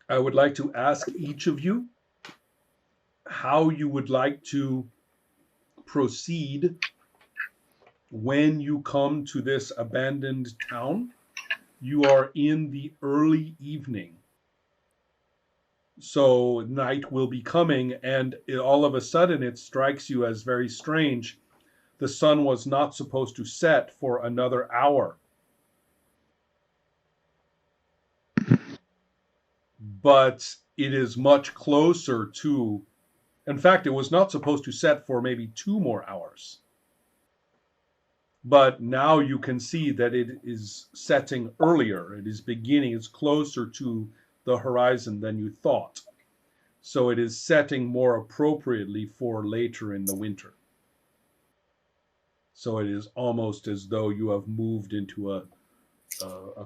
I would like to ask each of you how you would like to proceed when you come to this abandoned town. You are in the early evening. So night will be coming, and all of a sudden it strikes you as very strange. The sun was not supposed to set for another hour, but it is much closer to. In fact, it was not supposed to set for maybe 2 more hours. But now you can see that it is setting earlier. It is beginning, it's closer to the horizon than you thought. So it is setting more appropriately for later in the winter. So it is almost as though you have moved into a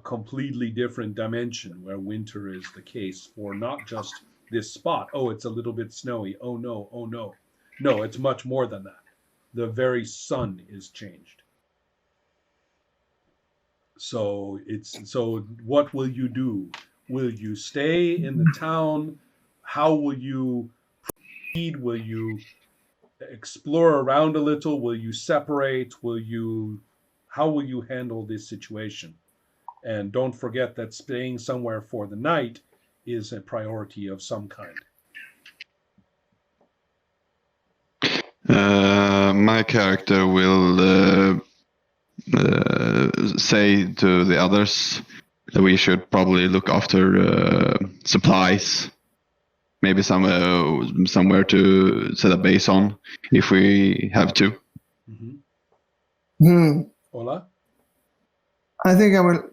completely different dimension where winter is the case for not just this spot. Oh, it's a little bit snowy. Oh no, oh no. No, it's much more than that. The very sun is changed. So what will you do? Will you stay in the town? How will you proceed? Will you explore around a little? Will you separate? How will you handle this situation? And don't forget that staying somewhere for the night is a priority of some kind. My character will say to the others that we should probably look after supplies, maybe somewhere to set a base on if we have to. Ola? I think I will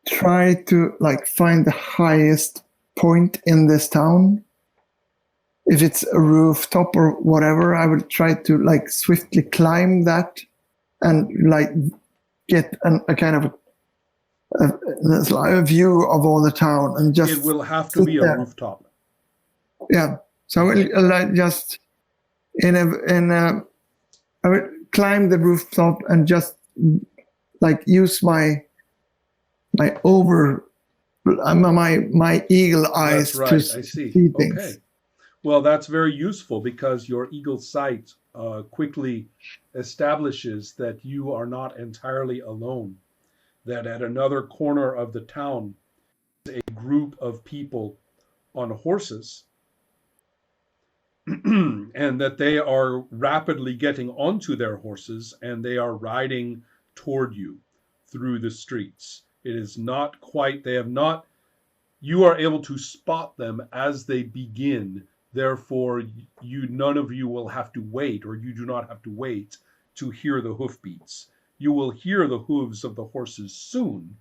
try to find the highest point in this town. If it's a rooftop or whatever, I will try to swiftly climb that and get a kind of a view of all the town, and just it will have to be a rooftop. Yeah, so I will just I will climb the rooftop and just use my eagle eyes. That's right. to I see things. Okay. Well, that's very useful because your eagle sight quickly establishes that you are not entirely alone, that at another corner of the town is a group of people on horses and that they are rapidly getting onto their horses and they are riding toward you through the streets. It is not quite, you are able to spot them as they begin. Therefore, none of you will have to wait, or you do not have to wait to hear the hoofbeats. You will hear the hooves of the horses soon,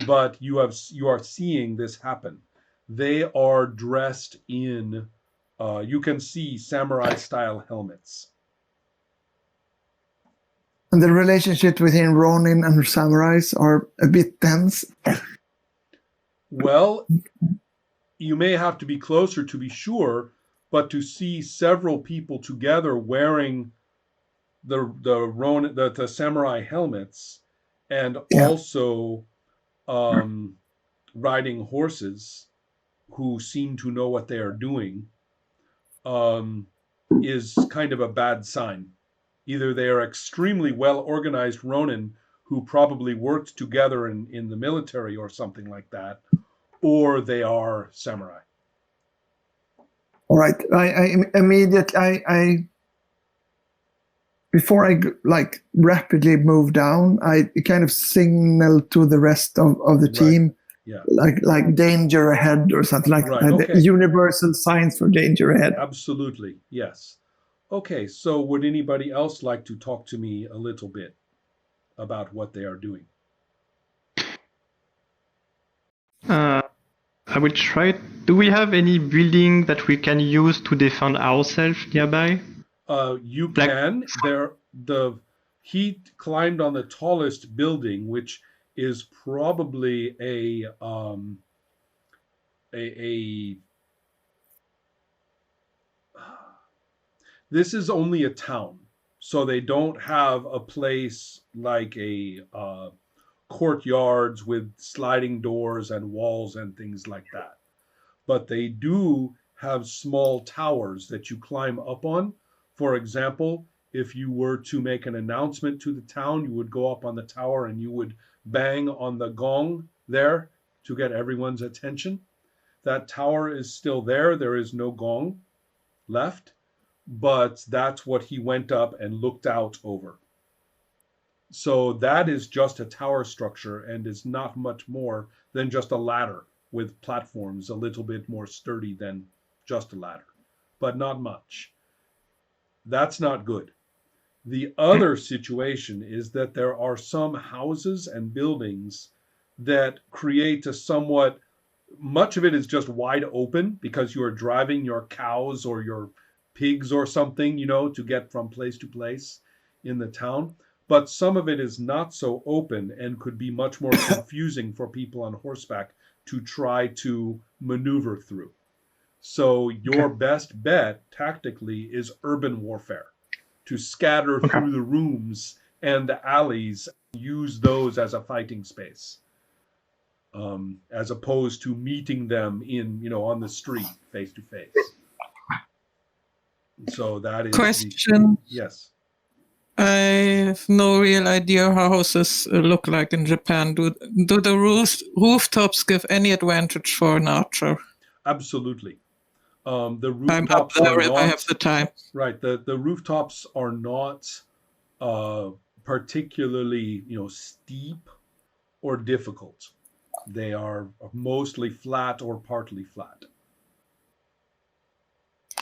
but you are seeing this happen. They are dressed in, you can see samurai-style helmets. And the relationship between Ronin and samurais are a bit tense. Well, you may have to be closer to be sure, but to see several people together wearing the samurai helmets and also riding horses who seem to know what they are doing is kind of a bad sign. Either they are extremely well-organized Ronin who probably worked together in the military or something like that, or they are samurai. All right. I immediately, before I rapidly move down, I kind of signal to the rest of the team, like danger ahead or something the universal signs for danger ahead. Absolutely, yes. Okay, so would anybody else like to talk to me a little bit about what they are doing? I will try. Do we have any building that we can use to defend ourselves nearby? You can. He climbed on the tallest building, which is probably this is only a town, so they don't have a place like a courtyards with sliding doors and walls and things like that. but they do have small towers that you climb up on. For example, if you were to make an announcement to the town, you would go up on the tower and you would bang on the gong there to get everyone's attention. That tower is still there. There is no gong left, but that's what he went up and looked out over. So that is just a tower structure and is not much more than just a ladder with platforms a little bit more sturdy than just a ladder, but not much. That's not good. The other situation is that there are some houses and buildings that create a somewhat, much of it is just wide open because you are driving your cows or your pigs or something, to get from place to place in the town. But some of it is not so open and could be much more confusing for people on horseback to try to maneuver through. So your best bet tactically is urban warfare, to scatter through the rooms and the alleys, use those as a fighting space, as opposed to meeting them on the street face to face. So that is question. Yes. I have no real idea how houses look like in Japan. Do the rooftops give any advantage for an archer? Absolutely. The rooftops I'm up there are if not, I have the time. Right. The rooftops are not particularly steep or difficult. They are mostly flat or partly flat.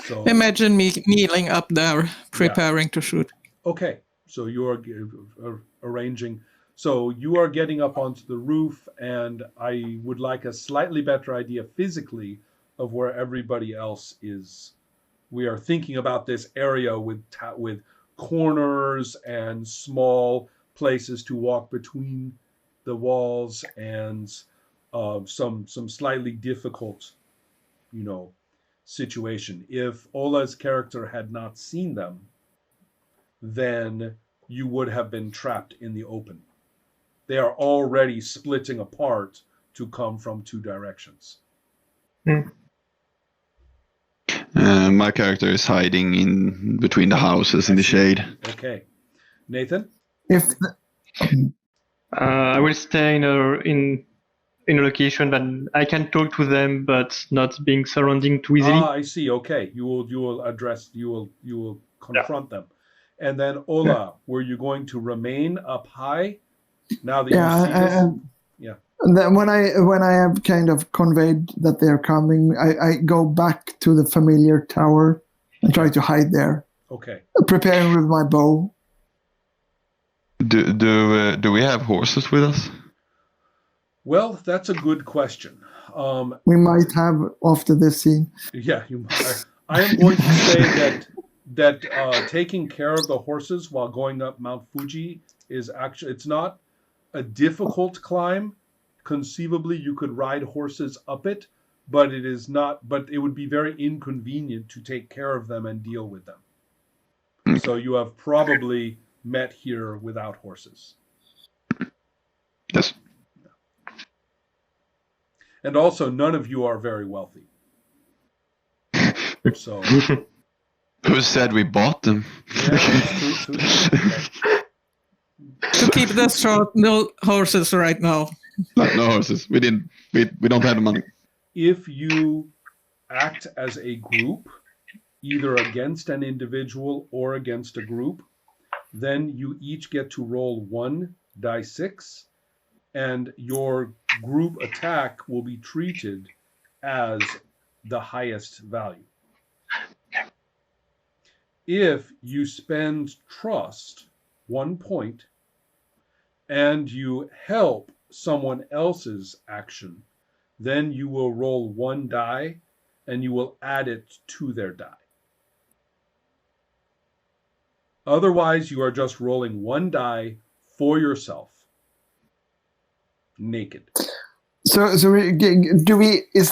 So imagine me kneeling up there preparing to shoot. Okay, so you are arranging. So you are getting up onto the roof, and I would like a slightly better idea physically of where everybody else is. We are thinking about this area with corners and small places to walk between the walls, and some slightly difficult, situation. If Ola's character had not seen them, then you would have been trapped in the open. They are already splitting apart to come from two directions. My character is hiding in between the houses in the shade. Okay. Nathan? I will stay in a location that I can talk to them, but not being surrounded too easily. I see. Okay. You will confront them. And then Ola, were you going to remain up high now that you see this? Yeah. And then when I have kind of conveyed that they're coming, I go back to the familiar tower and try to hide there. Okay. Preparing with my bow. Do we have horses with us? Well, that's a good question. We might have after this scene. Yeah, I am going to say that taking care of the horses while going up Mount Fuji is actually, it's not a difficult climb. Conceivably, you could ride horses up it, but it would be very inconvenient to take care of them and deal with them. So you have probably met here without horses. Yes. And also, none of you are very wealthy. So, who said we bought them? Yeah, true. Okay. To keep this short, no horses right now. No horses. We don't have the money. If you act as a group, either against an individual or against a group, then you each get to roll 1d6, and your group attack will be treated as the highest value. If you spend trust 1 point and you help someone else's action, then you will roll 1 die and you will add it to their die. Otherwise, you are just rolling 1 die for yourself, naked. So is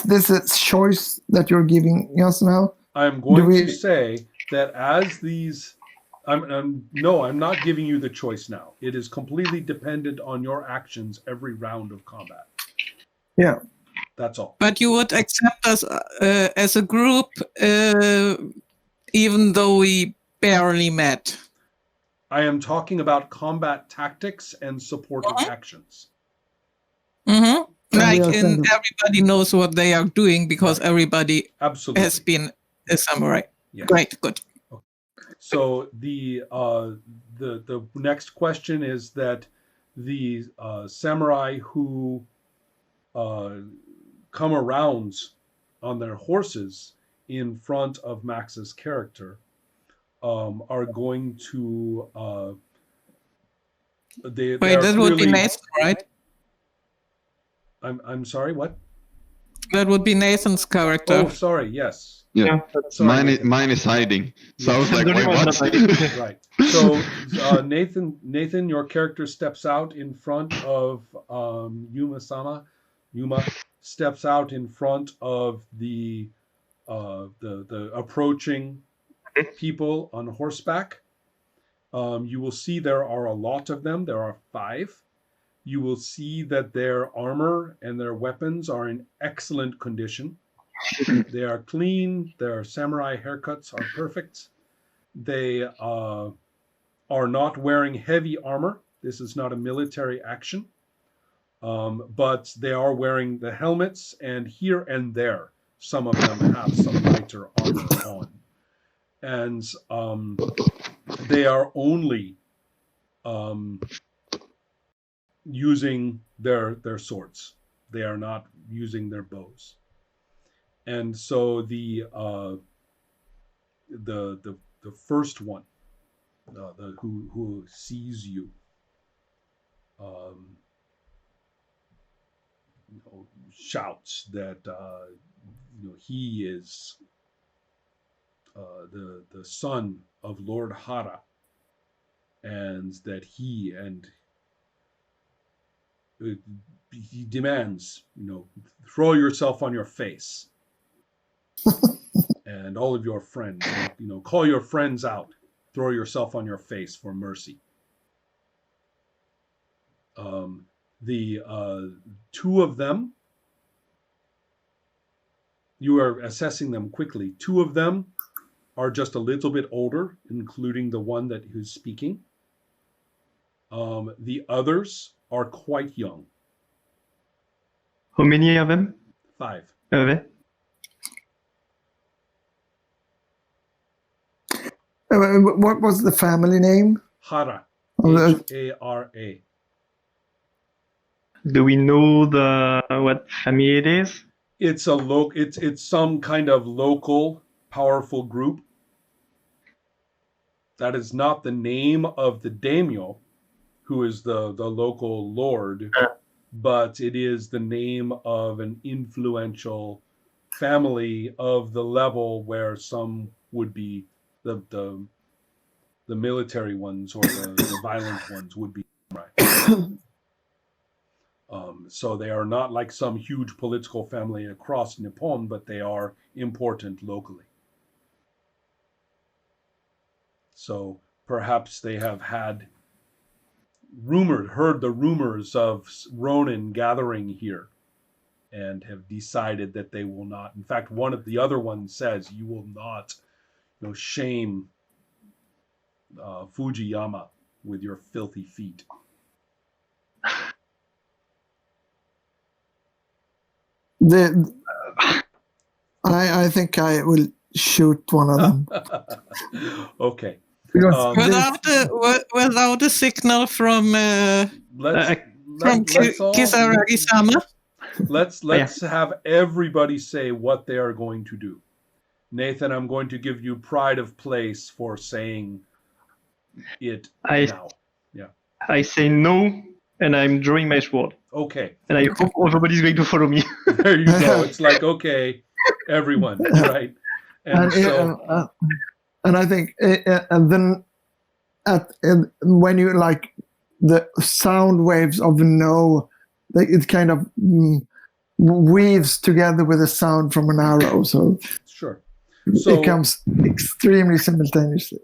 this a choice that you're giving us now? I'm going to say that as these, no, I'm not giving you the choice now. It is completely dependent on your actions every round of combat. Yeah. That's all. But you would accept us as a group, even though we barely met. I am talking about combat tactics and supportive actions. Mm-hmm. Like, are kind of- everybody knows what they are doing because everybody Absolutely. has been a samurai. Yes. Great, good. So the next question is that the samurai who come around on their horses in front of Max's character are going to they Wait, are that would be clearly- Nathan, right? I'm sorry, what? That would be Nathan's character. Oh, sorry, yes. Yeah. Sorry, Mine is hiding. So I was Yeah. like, wait, what? Right. So Nathan, your character steps out in front of Yuma-sama. Yuma steps out in front of the approaching people on horseback. You will see there are a lot of them. There are 5. You will see that their armor and their weapons are in excellent condition. They are clean. Their samurai haircuts are perfect. They are not wearing heavy armor. This is not a military action. But they are wearing the helmets, and here and there, some of them have some lighter armor on. And they are only using their swords. They are not using their bows. And so the first one, who sees you, shouts that he is the son of Lord Hara, and that he demands, throw yourself on your face, and all of your friends, call your friends out, throw yourself on your face for mercy. The 2 of them, you are assessing them quickly. 2 of them are just a little bit older, including the one who's speaking. The others are quite young. How many of them? 5. Are there? What was the family name? Hara. Oh, Hara. Do we know what family it is? It's it's some kind of local powerful group. That is not the name of the daimyo, who is the local lord, but it is the name of an influential family of the level where some would be the military ones, or the violent ones would be samurai. So they are not like some huge political family across Nippon, but they are important locally. So perhaps they have heard the rumors of Ronin gathering here, and have decided that they will not. In fact, one of the other ones says, "You will not, shame Fujiyama with your filthy feet." I think I will shoot one of them. Okay. Because Without a signal from Kisaragi-sama. Let's have everybody say what they are going to do. Nathan, I'm going to give you pride of place for saying it now. Yeah. I say no, and I'm drawing my sword. Okay. And I hope everybody's going to follow me. There you go. It's like, okay, everyone, right? And so, and I think, and then when you like the sound waves of no, it kind of weaves together with the sound from an arrow. So sure. So it comes extremely simultaneously.